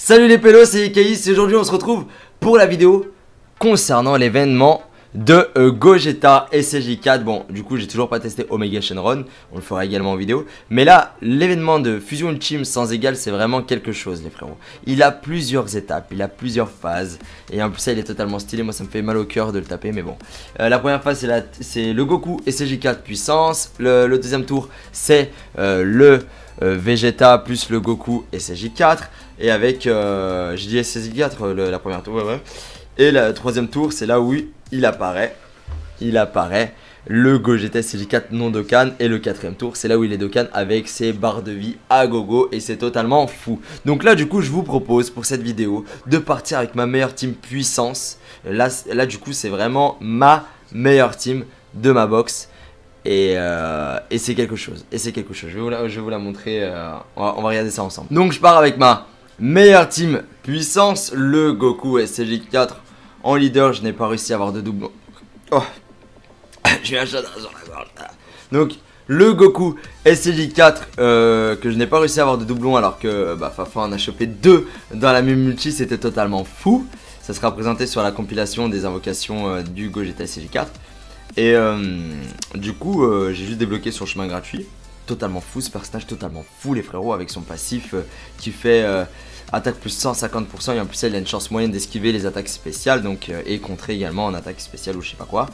Salut les pélos, c'est Ikaïs et aujourd'hui on se retrouve pour la vidéo concernant l'événement de Gogeta SJ4. Bon, du coup j'ai toujours pas testé Omega Shenron, on le fera également en vidéo. Mais là, l'événement de Fusion Ultime sans égal, c'est vraiment quelque chose les frérots. Il a plusieurs étapes, il a plusieurs phases. Et en plus ça il est totalement stylé, moi ça me fait mal au cœur de le taper, mais bon. La première phase c'est le Goku SJ4 puissance. Le deuxième tour c'est le Vegeta plus le Goku SJ4. Et avec, j'ai dit SJ4 la première tour, ouais. Et le troisième tour, c'est là où il apparaît, le Gogeta SJ4 non Dokkan. Et le quatrième tour, c'est là où il est Dokkan avec ses barres de vie à gogo. Et c'est totalement fou. Donc là, du coup, je vous propose pour cette vidéo de partir avec ma meilleure team puissance. Là du coup, c'est vraiment ma meilleure team de ma box. Et c'est quelque chose. Je vais vous la montrer. On va regarder ça ensemble. Donc je pars avec ma meilleure team puissance, le Goku SJ4 en leader. Je n'ai pas réussi à avoir de doublon. Oh, j'ai un chat sur la gorge. Donc le Goku SJ4 que je n'ai pas réussi à avoir de doublon, alors que Fafa en a chopé deux dans la même multi. C'était totalement fou. Ça sera présenté sur la compilation des invocations du Gogeta SJ4. Et du coup j'ai juste débloqué son chemin gratuit. Totalement fou ce personnage, totalement fou les frérots, avec son passif qui fait attaque plus 150%. Et en plus il a une chance moyenne d'esquiver les attaques spéciales, donc et contrer également en attaque spéciale ou je sais pas quoi.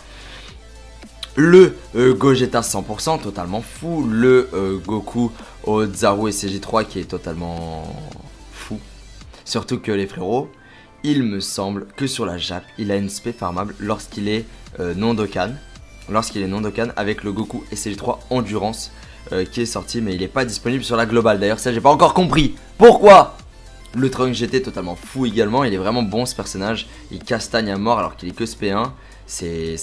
Le Gogeta 100%, totalement fou. Le Goku Ozaru SJ3 qui est totalement fou. Surtout que les frérots, il me semble que sur la Jap, il a une spé farmable lorsqu'il est non Dokkan. Avec le Goku SJ3 Endurance qui est sorti, mais il n'est pas disponible sur la globale. D'ailleurs, ça j'ai pas encore compris. Pourquoi? Le Trunks GT totalement fou également. Il est vraiment bon ce personnage. Il castagne à mort alors qu'il est que SP1. C'est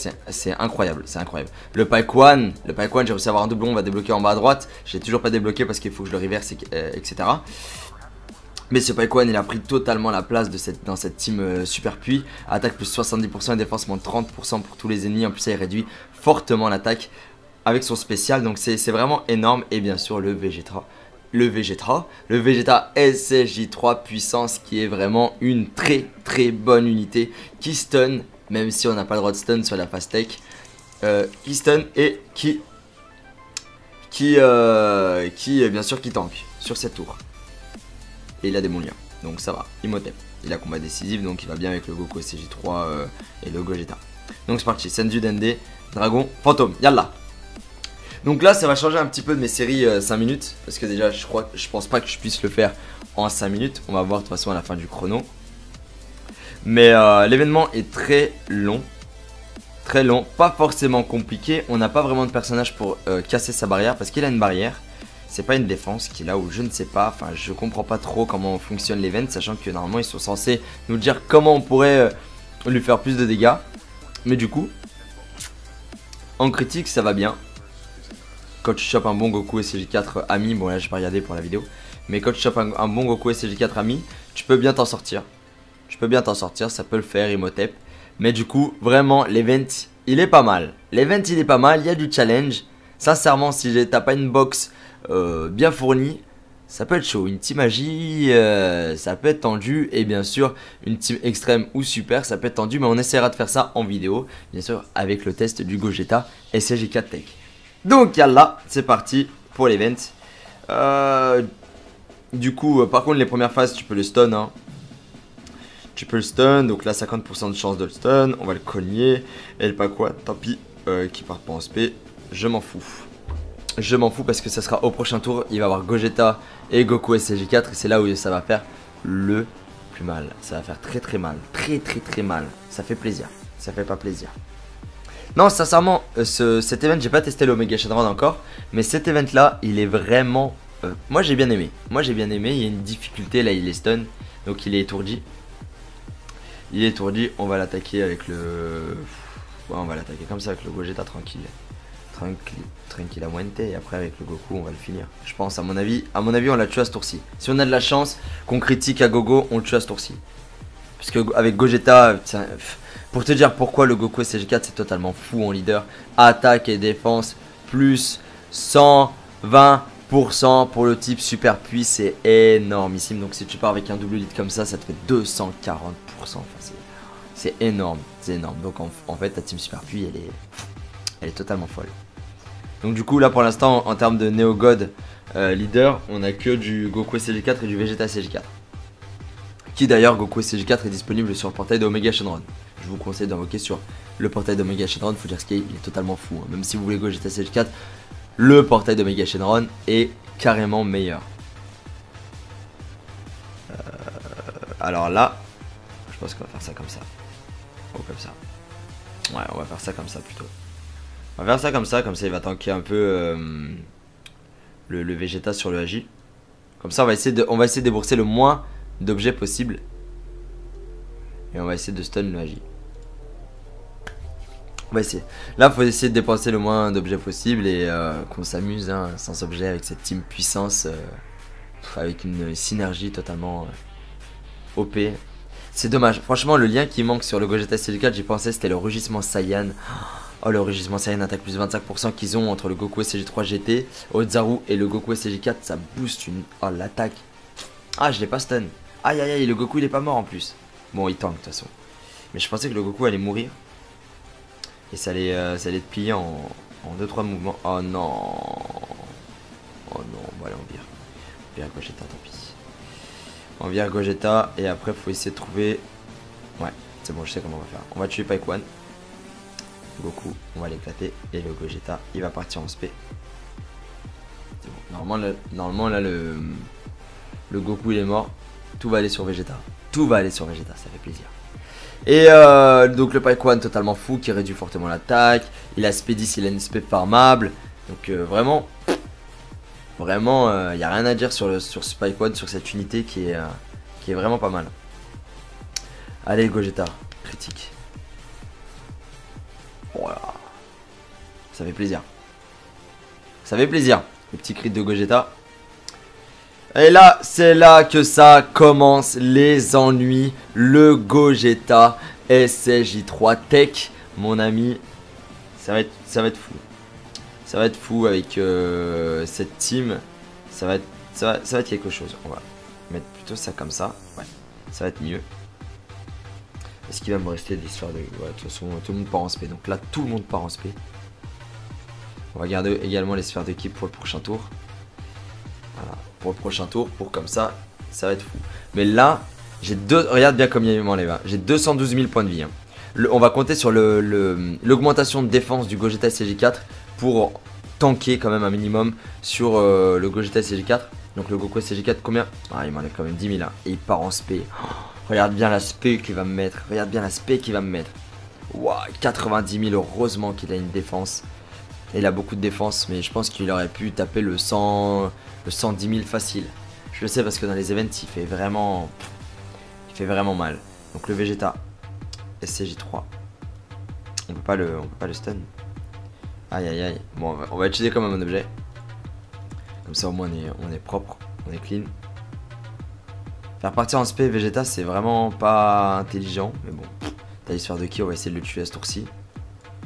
incroyable, c'est incroyable. Le Paikwan, j'ai réussi à avoir un doublon, on va débloquer en bas à droite. J'ai toujours pas débloqué parce qu'il faut que je le reverse, etc. Mais ce Paikwan il a pris totalement la place dans cette team super puits. Attaque plus 70% et défense moins 30% pour tous les ennemis. En plus ça il réduit fortement l'attaque avec son spécial. Donc c'est vraiment énorme. Et bien sûr le Vegeta SJ3 puissance qui est vraiment une très bonne unité. Qui stun, même si on n'a pas le droit de stun sur la fast tech. Qui stun et qui bien sûr qui tank sur cette tour. Et il a des bons liens, donc ça va, Imhotep. Il a combat décisif, donc il va bien avec le Goku SJ3 et le Gogeta. Donc c'est parti, Senju Dende, Dragon, Fantôme, yalla. Donc là ça va changer un petit peu de mes séries 5 minutes. Parce que déjà je pense pas que je puisse le faire en 5 minutes. On va voir de toute façon à la fin du chrono. Mais l'événement est très long. Pas forcément compliqué. On n'a pas vraiment de personnage pour casser sa barrière, parce qu'il a une barrière. C'est pas une défense qu'il a, ou je ne sais pas. Enfin, je comprends pas trop comment fonctionne l'event, sachant que normalement ils sont censés nous dire comment on pourrait lui faire plus de dégâts. Mais du coup, en critique ça va bien. Quand tu chopes un bon Goku SJ4 ami, bon là j'ai pas regardé pour la vidéo, mais quand tu chopes un bon Goku SJ4 ami, tu peux bien t'en sortir. Ça peut le faire Imhotep. Mais du coup, vraiment l'event il est pas mal. Il y a du challenge. Sincèrement, si t'as pas une box bien fournie, ça peut être chaud. Une team magie, ça peut être tendu. Et bien sûr, une team extrême ou super, ça peut être tendu. Mais on essaiera de faire ça en vidéo, bien sûr, avec le test du Gogeta SJ4 Tech. Donc yalla, c'est parti pour l'event. Du coup, par contre, les premières phases, tu peux le stun. Hein. Donc là, 50% de chance de le stun. On va le cogner. Et le pas quoi, tant pis, qui part pas en SP. Je m'en fous parce que ça sera au prochain tour. Il va y avoir Gogeta et Goku SJ4 et c'est là où ça va faire le plus mal. Ça va faire très mal. Très mal. Ça fait plaisir. Ça fait pas plaisir. Non, sincèrement, cet event, j'ai pas testé l'Omega Shenron encore. Mais cet event là, il est vraiment... moi j'ai bien aimé. Il y a une difficulté là, il est stun. Donc il est étourdi. On va l'attaquer avec le... Ouais, on va l'attaquer comme ça avec le Gogeta tranquille à Muente, et après avec le Goku on va le finir. Je pense, à mon avis on l'a tué à ce tour-ci. Si on a de la chance qu'on critique à gogo, on le tue à ce tour-ci. Parce que avec Gogeta, pour te dire pourquoi le Goku SJ4 c'est totalement fou en leader. Attaque et défense plus 120%. pour le type super puits, c'est énormissime. Donc si tu pars avec un double lead comme ça te fait 240%. Enfin, c'est énorme, c'est énorme. Donc en fait ta team super puits elle est totalement folle. Donc du coup là pour l'instant en termes de Neo God leader, on a que du Goku SCJ4 et du Vegeta SCJ4. Qui d'ailleurs Goku SCJ4 est disponible sur le portail d'Omega Shenron. Je vous conseille d'invoquer sur le portail d'Omega Shenron, faut dire ce qu'il est, il est totalement fou. Hein. Même si vous voulez Gogeta SCJ4, le portail d'Omega Shenron est carrément meilleur. Alors là, je pense qu'on va faire ça comme ça. Oh comme ça. Ouais, on va faire ça comme ça plutôt. On va faire ça comme ça il va tanker un peu le Vegeta sur le Agi. Comme ça on va essayer de débourser le moins d'objets possible. Et on va essayer de stun le Agi. On va essayer. Là faut essayer de dépenser le moins d'objets possible et qu'on s'amuse hein, sans objet avec cette team puissance. Avec une synergie totalement OP. C'est dommage. Franchement le lien qui manque sur le Gogeta SCJ4 j'y pensais c'était le rugissement Saiyan. Oh le rugissement Saiyan attaque plus 25% qu'ils ont entre le Goku SCJ3 GT, Ozaru et le Goku SCJ4 ça booste une... Oh l'attaque. Ah je l'ai pas stun. Aïe aïe aïe le Goku il est pas mort en plus. Bon il tank de toute façon. Mais je pensais que le Goku allait mourir. Et ça allait être plié en 2-3 mouvements. Oh non. Oh non bon allez on vire. On vire Gogeta tant pis. On vire Gogeta et après faut essayer de trouver... Ouais c'est bon je sais comment on va faire. On va tuer Paikwan. Goku, on va l'éclater et le Gogeta il va partir en spé. C'est bon. Normalement là le Goku il est mort. Tout va aller sur Vegeta. Tout va aller sur Vegeta, ça fait plaisir. Et donc le Paikwan totalement fou qui réduit fortement l'attaque. Il a SP 10, il a une SP farmable. Donc vraiment il n'y a rien à dire sur ce Paikwan, sur cette unité qui est vraiment pas mal. Allez Gogeta, critique. Voilà. Ça fait plaisir. Ça fait plaisir. Le petit crit de Gogeta. Et là, c'est là que ça commence les ennuis. Le Gogeta SCJ3 Tech, mon ami. Ça va être fou. Ça va être fou avec cette team. Ça va être quelque chose. On va mettre plutôt ça comme ça. Ouais, ça va être mieux. Est-ce qu'il va me rester des sphères de... Ouais, de toute façon, tout le monde part en spé. Donc là, tout le monde part en spé. On va garder également les sphères d'équipe pour le prochain tour. Voilà, pour le prochain tour. Pour comme ça, ça va être fou. Mais là, j'ai deux... Regarde bien combien il m'enlève. J'ai 212 000 points de vie. Hein. On va compter sur l'augmentation de défense du Gogeta SCJ4 pour tanker quand même un minimum sur le Gogeta SCJ4. Donc le Goku SCJ4, combien? Ah, il m'enlève quand même 10 000 là. Et il part en spé. Oh. Regarde bien l'aspect qu'il va me mettre. Regarde bien l'aspect qu'il va me mettre. Waouh, 90 000. Heureusement qu'il a une défense. Et il a beaucoup de défense. Mais je pense qu'il aurait pu taper le 110 000 facile. Je le sais parce que dans les events, il fait vraiment mal. Donc le Vegeta SCJ3. On peut pas le stun. Aïe aïe aïe. Bon, on va utiliser quand même un objet. Comme ça au moins on est propre. On est clean. Faire partir en spé Vegeta c'est vraiment pas intelligent. Mais bon, t'as l'histoire de qui, on va essayer de le tuer à ce tour-ci.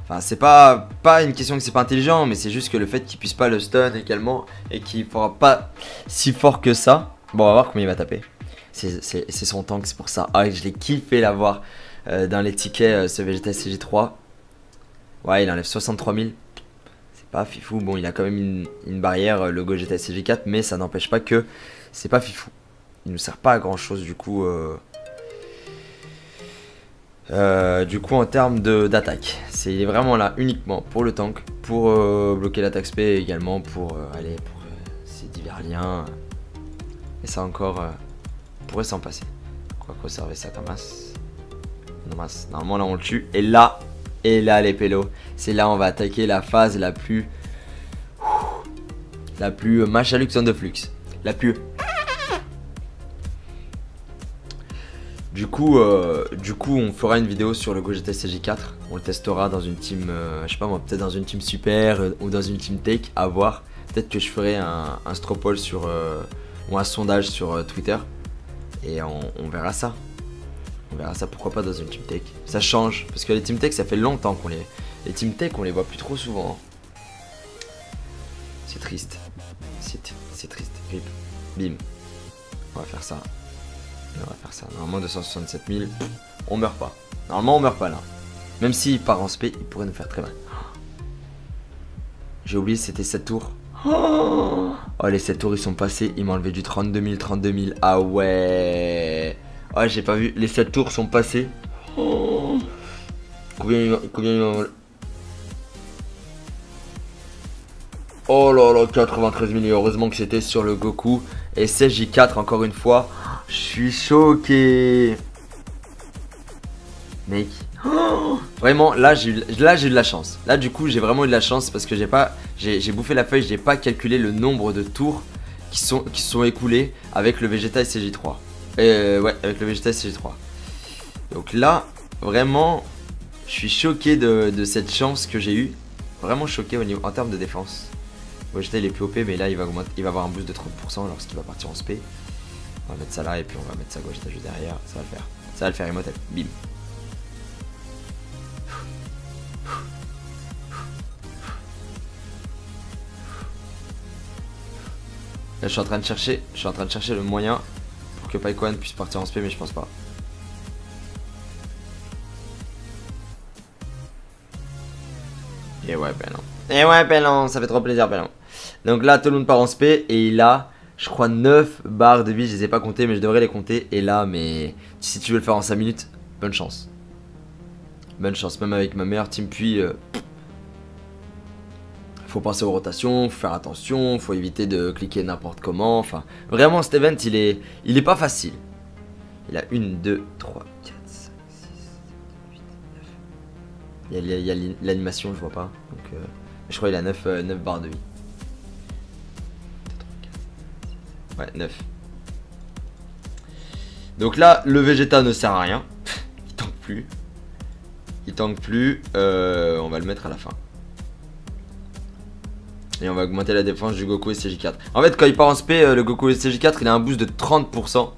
Enfin c'est pas une question que c'est pas intelligent. Mais c'est juste que le fait qu'il puisse pas le stun également. Et qu'il fera pas si fort que ça. Bon on va voir combien il va taper. C'est son tank, c'est pour ça. Ah je l'ai kiffé l'avoir dans les tickets ce Vegeta SCJ3. Ouais il enlève 63 000. C'est pas fifou. Bon il a quand même une barrière le Gogeta SCJ4. Mais ça n'empêche pas que c'est pas fifou. Il ne sert pas à grand chose du coup en termes d'attaque. Il est vraiment là uniquement pour le tank, pour bloquer l'attaque spé et également pour ces divers liens. Et ça encore on pourrait s'en passer. On va conserver ça comme as. Normalement là on le tue. Et là les pélos, c'est là on va attaquer la phase la plus Machalux on the flux. La plus... Du coup, on fera une vidéo sur le Gogeta SCJ4. On le testera dans une team, je sais pas moi, peut-être dans une team super ou dans une team tech, à voir. Peut-être que je ferai un straw poll sur, ou un sondage sur Twitter. Et on verra ça. On verra ça, pourquoi pas dans une team tech. Ça change, parce que les team tech, ça fait longtemps qu'on les... Les team tech, on les voit plus trop souvent. C'est triste. C'est Bim. On va faire ça. Et on va faire ça. Normalement 267 000. On meurt pas. Normalement on meurt pas là. Même s'il part en spé, il pourrait nous faire très mal. J'ai oublié c'était 7 tours. Oh les 7 tours ils sont passés. Il m'a enlevé du 32 000, 32 000. Ah ouais. Ah j'ai pas vu. Les 7 tours sont passés. Oh. Combien il m'a enlevé? Oh là là, 93 000. Et heureusement que c'était sur le Goku. Et SSJ4 encore une fois. Je suis choqué. Mec. Oh, vraiment, là j'ai eu de la chance. Là du coup j'ai vraiment eu de la chance parce que j'ai bouffé la feuille, j'ai pas calculé le nombre de tours qui sont écoulés avec le Vegeta SCJ3. Ouais, avec le Vegeta SCJ3. Donc là, vraiment, je suis choqué de cette chance que j'ai eue. Vraiment choqué en termes de défense. Vegeta il est plus OP, mais là il va avoir un boost de 30% lorsqu'il va partir en spé. On va mettre ça là et puis on va mettre ça Vegeta juste derrière. Ça va le faire. Ça va le faire, Imhotep. Bim. Là, je suis en train de chercher le moyen pour que Paikwan puisse partir en spé, mais je pense pas. Et ouais, ben non. Et ouais, ben non, ça fait trop plaisir, ben non. Donc là, tout le monde part en spé et il a, je crois, 9 barres de vie. Je les ai pas comptées, mais je devrais les compter. Et là, mais si tu veux le faire en 5 minutes, bonne chance. Bonne chance, même avec ma meilleure team. Puis, faut penser aux rotations, faut faire attention, faut éviter de cliquer n'importe comment. Enfin, vraiment, cet event, il est pas facile. Il a 1, 2, 3, 4, 5, 6, 7, 8, 9. Il y a l'animation, je vois pas. Donc, je crois qu'il a 9 barres de vie. Ouais, 9. Donc là, le Vegeta ne sert à rien. Il tank plus. Il tank plus. On va le mettre à la fin. Et on va augmenter la défense du Goku SCJ4. En fait, quand il part en spé, le Goku SCJ4, il a un boost de 30%.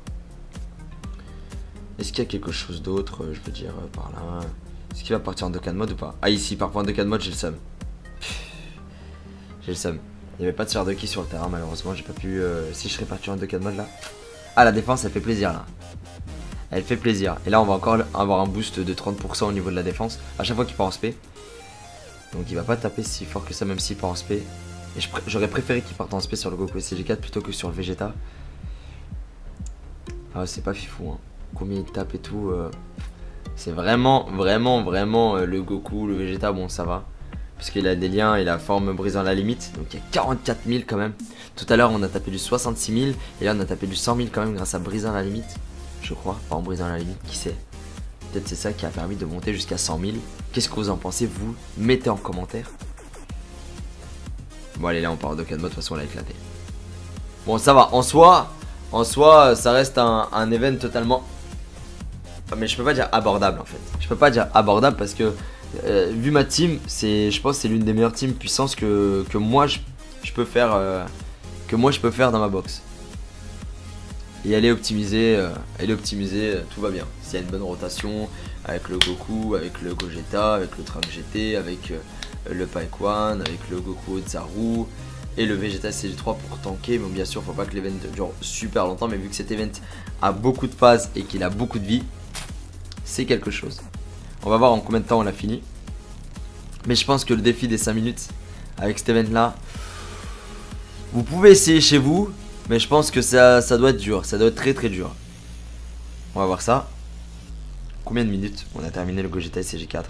Est-ce qu'il y a quelque chose d'autre, je veux dire, par là? Est-ce qu'il va partir en 2K mode ou pas? Ah, ici, il part pas en 2K mode, j'ai le seum. J'ai le seum. Il n'y avait pas de sphère de ki sur le terrain, malheureusement. J'ai pas pu. Si je serais parti en 2K mode là. Ah, la défense, elle fait plaisir là. Elle fait plaisir. Et là, on va encore avoir un boost de 30% au niveau de la défense. À chaque fois qu'il part en spé. Donc, il va pas taper si fort que ça, même s'il part en spé. Et j'aurais préféré qu'il parte en spé sur le Goku SCJ4 plutôt que sur le Vegeta. Ah, c'est pas fifou, hein. Combien il tape et tout. C'est vraiment le Goku, le Vegeta, bon, ça va. Parce qu'il a des liens et la forme brisant la limite. Donc il y a 44 000 quand même. Tout à l'heure, on a tapé du 66 000. Et là, on a tapé du 100 000 quand même grâce à brisant la limite. Je crois. Pas en brisant la limite, qui sait. Peut-être c'est ça qui a permis de monter jusqu'à 100 000. Qu'est-ce que vous en pensez, vous? Mettez en commentaire. Bon, allez, là, on part en 2K mode. De toute façon, on l'a éclaté. Bon, ça va. En soi, ça reste un event totalement... Mais je peux pas dire abordable, en fait. Je peux pas dire abordable parce que... vu ma team, je pense que c'est l'une des meilleures teams puissances que moi je peux faire dans ma box. Et elle est optimisée, tout va bien. S'il y a une bonne rotation avec le Goku, avec le Gogeta, avec le Trunks GT, avec le Paikwan, avec le Goku Ozaru et le Vegeta SCJ3 pour tanker. Bon, bien sûr, faut pas que l'event dure super longtemps, mais vu que cet event a beaucoup de phases et qu'il a beaucoup de vie, c'est quelque chose. On va voir en combien de temps on l'a fini. Mais je pense que le défi des 5 minutes avec cet event là, vous pouvez essayer chez vous. Mais je pense que ça doit être dur. Ça doit être très dur. On va voir ça. Combien de minutes? On a terminé le Gogeta SCJ4.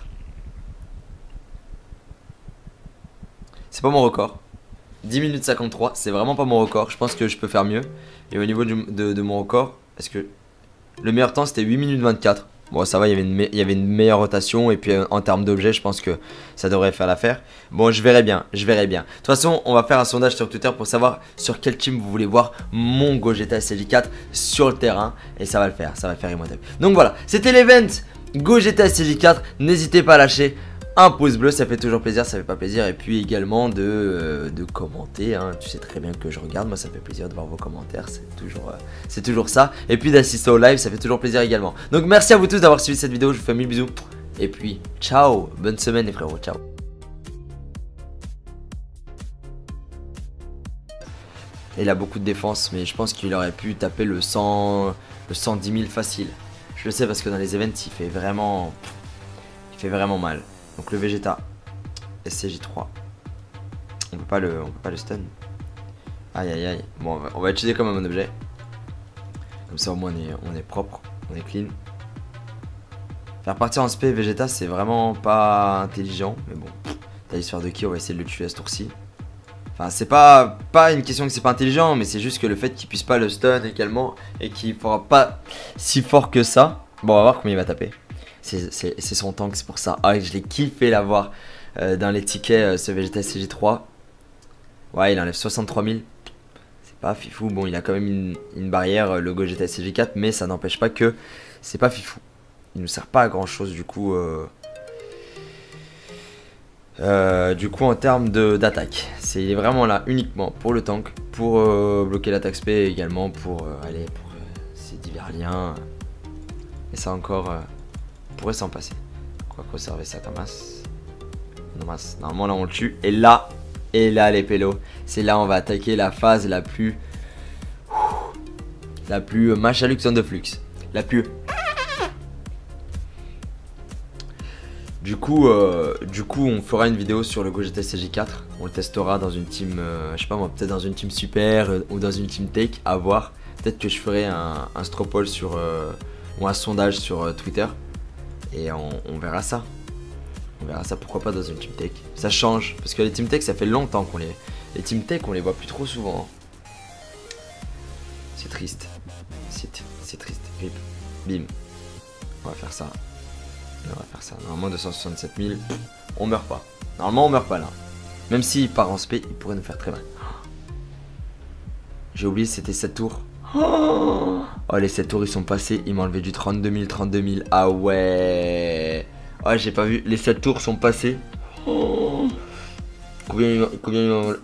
C'est pas mon record. 10 minutes 53. C'est vraiment pas mon record. Je pense que je peux faire mieux. Et au niveau de mon record, est-ce que le meilleur temps c'était 8 minutes 24. Bon, ça va, il y avait une meilleure rotation. Et puis en termes d'objets, je pense que ça devrait faire l'affaire. Bon, je verrai bien. De toute façon, on va faire un sondage sur Twitter pour savoir sur quel team vous voulez voir mon Gogeta SCJ4 sur le terrain. Et ça va le faire. Ça va le faire Imhotep. Donc voilà, c'était l'event Gogeta SCJ4. N'hésitez pas à lâcher un pouce bleu, ça fait toujours plaisir, ça fait pas plaisir. Et puis également de commenter, hein. Tu sais très bien que je regarde, moi ça me fait plaisir de voir vos commentaires, c'est toujours ça. Et puis d'assister au live, ça fait toujours plaisir également. Donc merci à vous tous d'avoir suivi cette vidéo, je vous fais 1000 bisous. Et puis ciao, bonne semaine les frérots, ciao. Et il a beaucoup de défense, mais je pense qu'il aurait pu taper le 100, le 110 000 facile. Je le sais parce que dans les events, il fait vraiment mal. Donc le Vegeta, SCJ3. On peut pas le stun. Aïe aïe aïe. Bon, on va utiliser comme un objet. Comme ça au moins on est propre, on est clean. Faire partir en SP Vegeta, c'est vraiment pas intelligent, mais bon. T'as l'histoire de qui, on va essayer de le tuer à ce tour-ci. Enfin, c'est pas une question que c'est pas intelligent, mais c'est juste que le fait qu'il puisse pas le stun également et qu'il fera pas si fort que ça. Bon, on va voir combien il va taper. C'est son tank, c'est pour ça. Ah, je l'ai kiffé l'avoir dans les tickets, ce Vegeta SCJ3. Ouais, il enlève 63 000. C'est pas fifou. Bon, il a quand même une barrière, le Gogeta SCJ4, mais ça n'empêche pas que c'est pas fifou. Il nous sert pas à grand chose du coup. En termes d'attaque, c'est vraiment là uniquement pour le tank, pour bloquer l'attaque SP également, pour ces divers liens. Et ça encore, on pourrait s'en passer. Quoi conserver ça comme as. Normalement là on le tue. Et là les pélos, c'est là on va attaquer la phase la plus Machalux on the flux. La plus. Du coup, on fera une vidéo sur le Gogeta SCJ4. On le testera dans une team, je sais pas moi, peut-être dans une team super ou dans une team take, à voir. Peut-être que je ferai un stropole sur, ou un sondage sur Twitter. Et on verra ça. On verra ça, pourquoi pas dans une team take. Ça change, parce que les team take, ça fait longtemps qu'on les... Les team take, on les voit plus trop souvent. C'est triste. C'est triste. Rip. Bim. On va faire ça. On va faire ça. Normalement 267 000. On meurt pas. Normalement on meurt pas là. Même s'il part en spé, il pourrait nous faire très mal. J'ai oublié c'était 7 tours. Oh les 7 tours ils sont passés. Il m'a enlevé du 32 000. Ah ouais. Ah j'ai pas vu. Les 7 tours sont passés. Combien il m'a enlevé?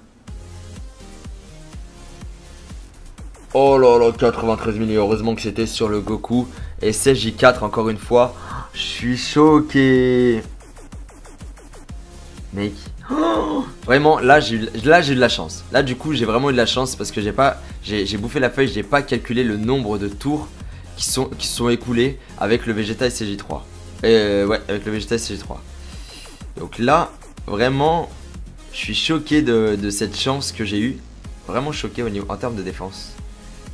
Oh là là, 93 000. Heureusement que c'était sur le Goku. Et SCJ4 encore une fois. Je suis choqué. Mec. Oh, vraiment, là j'ai eu de la chance. Là du coup j'ai vraiment eu de la chance parce que j'ai bouffé la feuille, j'ai pas calculé le nombre de tours qui sont écoulés avec le Vegeta SCJ3. Ouais, avec le Vegeta SCJ3. Donc là, vraiment, je suis choqué de cette chance que j'ai eu. Vraiment choqué en termes de défense.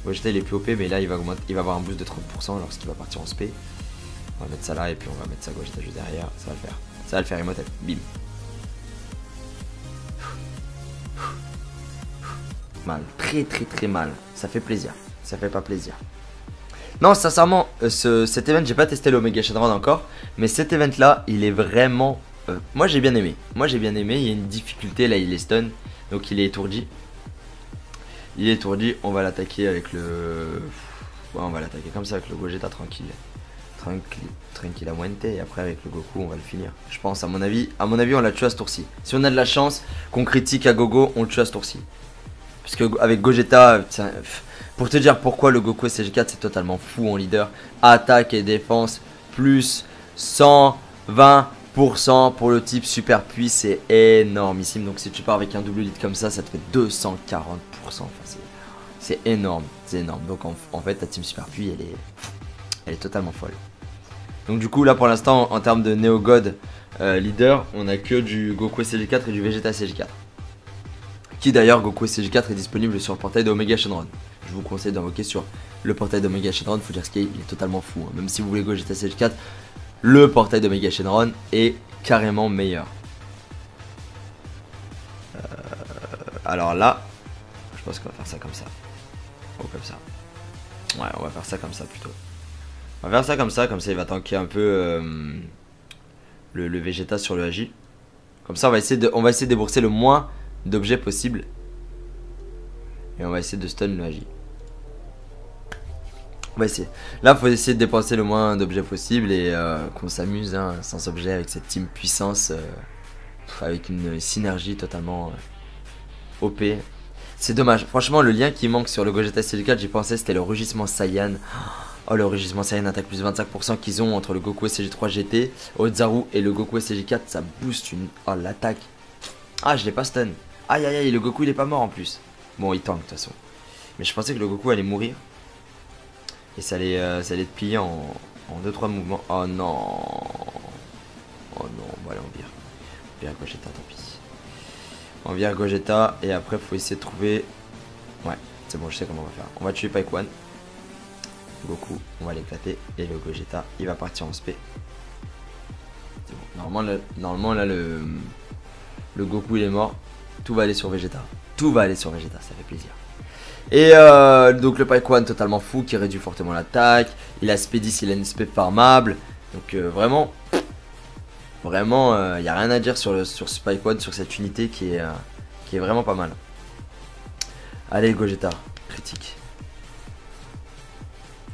Vegeta il est plus OP, mais là il va avoir un boost de 30% lorsqu'il va partir en SP. On va mettre ça là et puis on va mettre ça Gogeta juste derrière. Ça va le faire. Ça va le faire, Imhotep. Bim. Mal. Très mal. Ça fait plaisir. Ça fait pas plaisir. Non, sincèrement, cet event, j'ai pas testé l'Omega Shenron encore. Mais cet event là, il est vraiment... moi j'ai bien aimé. Il y a une difficulté là, il est stun. Donc il est étourdi. On va l'attaquer avec le... Ouais, on va l'attaquer comme ça avec le Gogeta tranquille. Tranquillamente, et après avec le Goku on va le finir. Je pense à mon avis on l'a tué à ce tour-ci. Si on a de la chance qu'on critique à Gogo, on le tue à ce tour-ci. Parce que avec Gogeta, pour te dire pourquoi le Goku SCJ4 c'est totalement fou en leader. Attaque et défense plus 120% pour le type super puis, c'est énormissime. Donc si tu pars avec un double lead comme ça, ça te fait 240%. Enfin, c'est énorme, Donc en fait ta team super puis elle est totalement folle. Donc du coup là pour l'instant en termes de Neo God leader, on a que du Goku SCJ4 et du Vegeta SCJ4. Qui d'ailleurs Goku SCJ4 est disponible sur le portail d'Omega Shenron. Je vous conseille d'invoquer sur le portail d'Omega Shenron, faut dire ce qu'il est, il est totalement fou. Hein. Même si vous voulez Gogeta SCJ4, le portail d'Omega Shenron est carrément meilleur. Alors là, je pense qu'on va faire ça comme ça. Ou comme ça. Ouais, on va faire ça comme ça plutôt. On va faire ça comme ça il va tanker un peu le Vegeta sur le Agi. Comme ça on va essayer de débourser le moins d'objets possible. Et on va essayer de stun le Agi. On va essayer. Là faut essayer de dépenser le moins d'objets possible et qu'on s'amuse hein, sans objet avec cette team puissance. Avec une synergie totalement OP. C'est dommage. Franchement le lien qui manque sur le Gogeta SCJ4, j'y pensais, c'était le rugissement Saiyan. Oh le rugissement Saiyan attaque plus 25% qu'ils ont entre le Goku SCJ3 GT, Ozaru et le Goku SCJ4, ça booste une... Oh l'attaque. Ah je l'ai pas stun. Aïe aïe aïe, le Goku il est pas mort en plus. Bon il tank de toute façon. Mais je pensais que le Goku allait mourir. Et ça allait être plié en 2-3 mouvements. Oh non. Oh non, bon allez on vire. On vire Gogeta, tant pis. On vire Gogeta et après faut essayer de trouver... Ouais, c'est bon, je sais comment on va faire. On va tuer Paikwan. Goku, on va l'éclater. Et le Gogeta, il va partir en SP. C'est bon. Normalement là le Goku il est mort. Tout va aller sur Vegeta. Tout va aller sur Vegeta, ça fait plaisir. Et donc le Paikwan totalement fou qui réduit fortement l'attaque. Il a SP10, il a une SP farmable. Donc vraiment, il n'y a rien à dire sur ce Paikwan, sur cette unité qui est vraiment pas mal. Allez Gogeta, critique.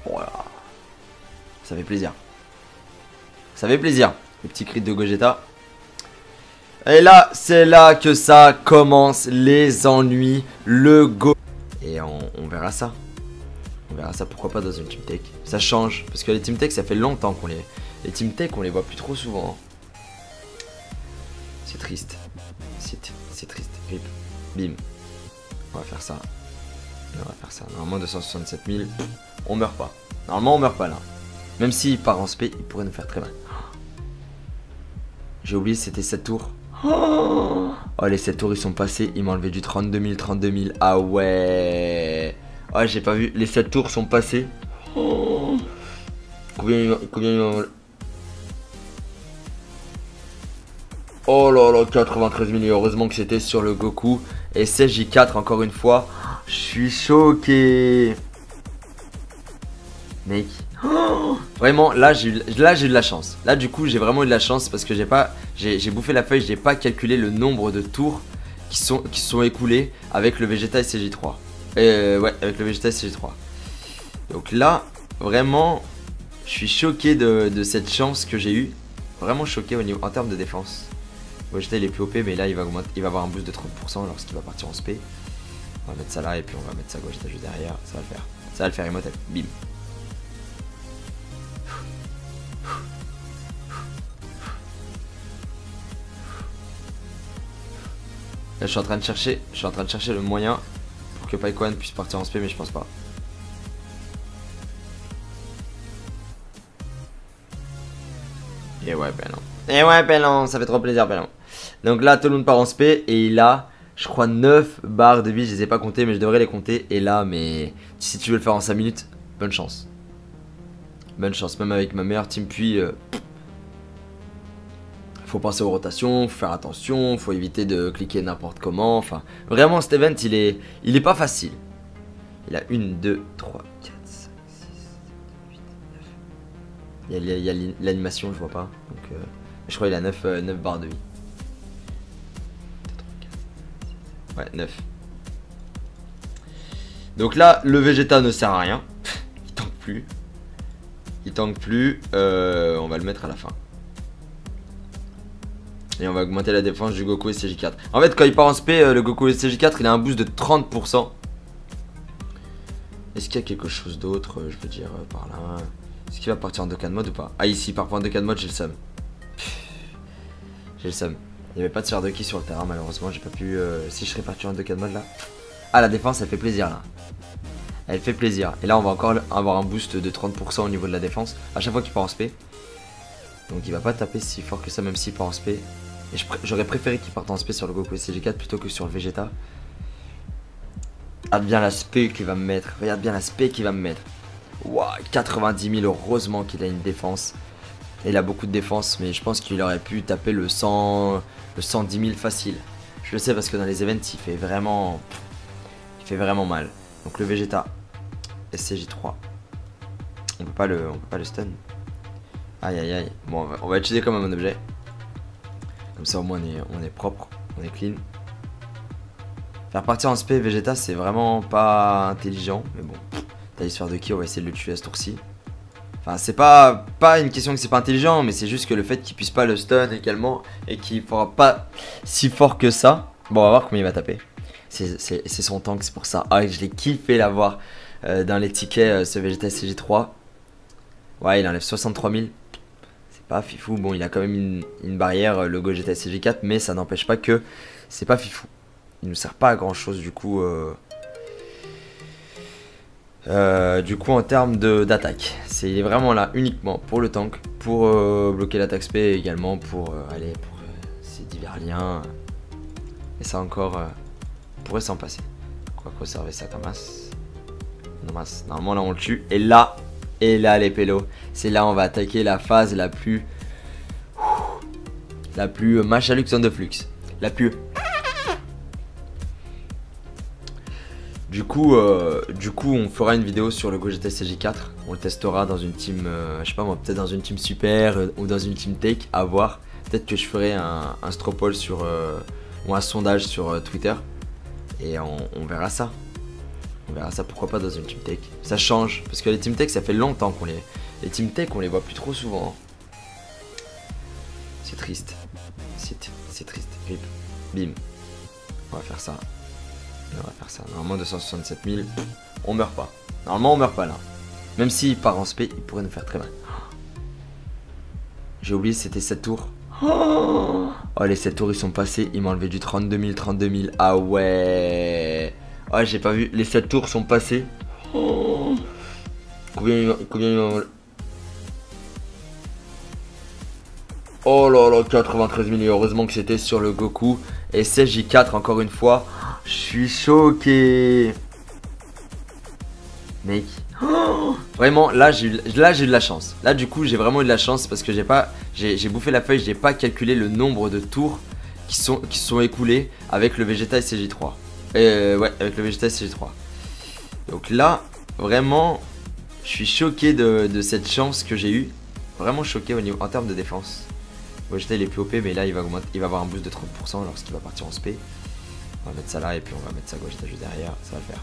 Voilà. Ça fait plaisir. Ça fait plaisir. Le petit crit de Gogeta. Et là, c'est là que ça commence, les ennuis, le go. Et on verra ça. On verra ça, pourquoi pas dans une Team Tech. Ça change, parce que les Team Tech, ça fait longtemps qu'on les... Les Team Tech, on les voit plus trop souvent. C'est triste. C'est triste. Rip. Bim. On va faire ça. Et on va faire ça. Normalement, 267 000, on meurt pas. Normalement, on meurt pas là. Même s'il part en SP, il pourrait nous faire très mal. J'ai oublié, c'était 7 tours. Oh, les 7 tours ils sont passés, ils m'ont enlevé du 32 000, 32 000. Ah ouais. Ah, j'ai pas vu, les 7 tours sont passés. Oh. Combien ils m'ont... Oh là là, 93 000. Heureusement que c'était sur le Goku. Et CJ4 encore une fois. Je suis choqué. Mec. Oh, vraiment, là j'ai eu de la chance. Là du coup j'ai vraiment eu de la chance parce que j'ai bouffé la feuille, j'ai pas calculé le nombre de tours qui sont écoulés avec le Vegeta et CJ3. Ouais, avec le Vegeta et CJ3. Donc là, vraiment, je suis choqué de cette chance que j'ai eue. Vraiment choqué en termes de défense. Vegeta il est plus OP, mais là il va avoir un boost de 30% lorsqu'il va partir en SP. On va mettre ça là et puis on va mettre ça Vegeta juste derrière. Ça va le faire. Ça va le faire, Imhotep. Bim. Là, je suis en train de chercher le moyen pour que Paikwan puisse partir en SP, mais je pense pas. Et ouais, ben non. Et ouais, ben non, ça fait trop plaisir, ben non. Donc là, tout le monde part en SP et il a, je crois, 9 barres de vie. Je les ai pas comptées, mais je devrais les compter. Et là, mais si tu veux le faire en 5 minutes, bonne chance. Bonne chance, même avec ma meilleure team, puis... faut penser aux rotations, faut faire attention, faut éviter de cliquer n'importe comment. Enfin, vraiment cet event il est pas facile. Il a 1, 2, 3, 4, 5, 6, 7, 8, 9. Il y a l'animation, je vois pas. Donc, je crois qu'il a 9 barres de vie. 2, 3, 4, 5, 6, ouais, 9. Donc là, le Vegeta ne sert à rien. Il tank plus. Il tank plus. On va le mettre à la fin. Et on va augmenter la défense du Goku et CJ4. En fait, quand il part en SP, le Goku et CJ4, il a un boost de 30%. Est-ce qu'il y a quelque chose d'autre, je veux dire, par là? Est-ce qu'il va partir en 2K de mode ou pas? Ah, ici, il part en 2K de mode, j'ai le seum. J'ai le seum. Il n'y avait pas de sphère de ki sur le terrain, malheureusement. J'ai pas pu... si je serais parti en 2K de mode, là. Ah, la défense, elle fait plaisir, là. Elle fait plaisir. Et là, on va encore avoir un boost de 30% au niveau de la défense. À chaque fois qu'il part en SP. Donc, il va pas taper si fort que ça, même s'il part en SP. Et j'aurais préféré qu'il parte en SP sur le Goku CG4 plutôt que sur le Vegeta. Regarde bien l'aspect qu'il va me mettre. Regarde bien l'aspect qu'il va me mettre. Waouh, 90 000, heureusement qu'il a une défense. Il a beaucoup de défense, mais je pense qu'il aurait pu taper le 110 000 facile. Je le sais parce que dans les events, il fait vraiment mal. Donc le Vegeta, SCJ3. On peut pas le stun. Aïe aïe aïe. Bon, on va utiliser comme un objet. Comme ça au moins on est propre, on est clean. Faire partir en SP Vegeta c'est vraiment pas intelligent. Mais bon, t'as l'histoire de qui, on va essayer de le tuer à ce tour-ci. Enfin c'est pas une question que c'est pas intelligent, mais c'est juste que le fait qu'il puisse pas le stun également et qu'il fera pas si fort que ça. Bon on va voir combien il va taper. C'est son tank, c'est pour ça. Ah je l'ai kiffé l'avoir dans les tickets ce Vegeta CG3. Ouais il enlève 63 000. Pas fifou, bon il a quand même une barrière le Gogeta CG4, mais ça n'empêche pas que c'est pas fifou. Il nous sert pas à grand chose du coup. Du coup en termes d'attaque, c'est vraiment là uniquement pour le tank, pour bloquer l'attaque spé et également pour aller pour ces divers liens. Et ça encore, on pourrait s'en passer. Quoi conserver ça comme as. Normalement là on le tue. Et là les pélos, c'est là on va attaquer la phase la plus Machalux on the flux. La plus. Du coup, on fera une vidéo sur le Gogeta SJ4. On le testera dans une team, je sais pas moi, peut-être dans une team super ou dans une team tech, à voir. Peut-être que je ferai un stropole sur, ou un sondage sur Twitter. Et on verra ça. On verra ça, pourquoi pas dans une team tech. Ça change, parce que les team tech, ça fait longtemps qu'on les... Les team tech, on les voit plus trop souvent. C'est triste. C'est triste. Rip. Bim. On va faire ça. On va faire ça. Normalement 267 000. On meurt pas. Normalement on meurt pas là. Même s'il part en spé, il pourrait nous faire très mal. J'ai oublié c'était 7 tours. Oh les 7 tours ils sont passés. Il m'a enlevé du 32 000. Ah ouais. Ah j'ai pas vu. Les 7 tours sont passés. Combien il m'a enlevé? Oh là là, 93 000. Heureusement que c'était sur le Goku. Et SJ4 encore une fois. Je suis choqué. Mec. Oh, vraiment, là j'ai eu de la chance. Là du coup j'ai vraiment eu de la chance parce que j'ai bouffé la feuille, j'ai pas calculé le nombre de tours qui sont écoulés avec le Vegeta SJ3. Ouais, avec le Vegeta SJ3. Donc là, vraiment, je suis choqué de cette chance que j'ai eue. Vraiment choqué en termes de défense. Vegeta il est plus OP, mais là il va avoir un boost de 30% lorsqu'il va partir en spé. On va mettre ça là et puis on va mettre ça Gogeta juste derrière, ça va le faire.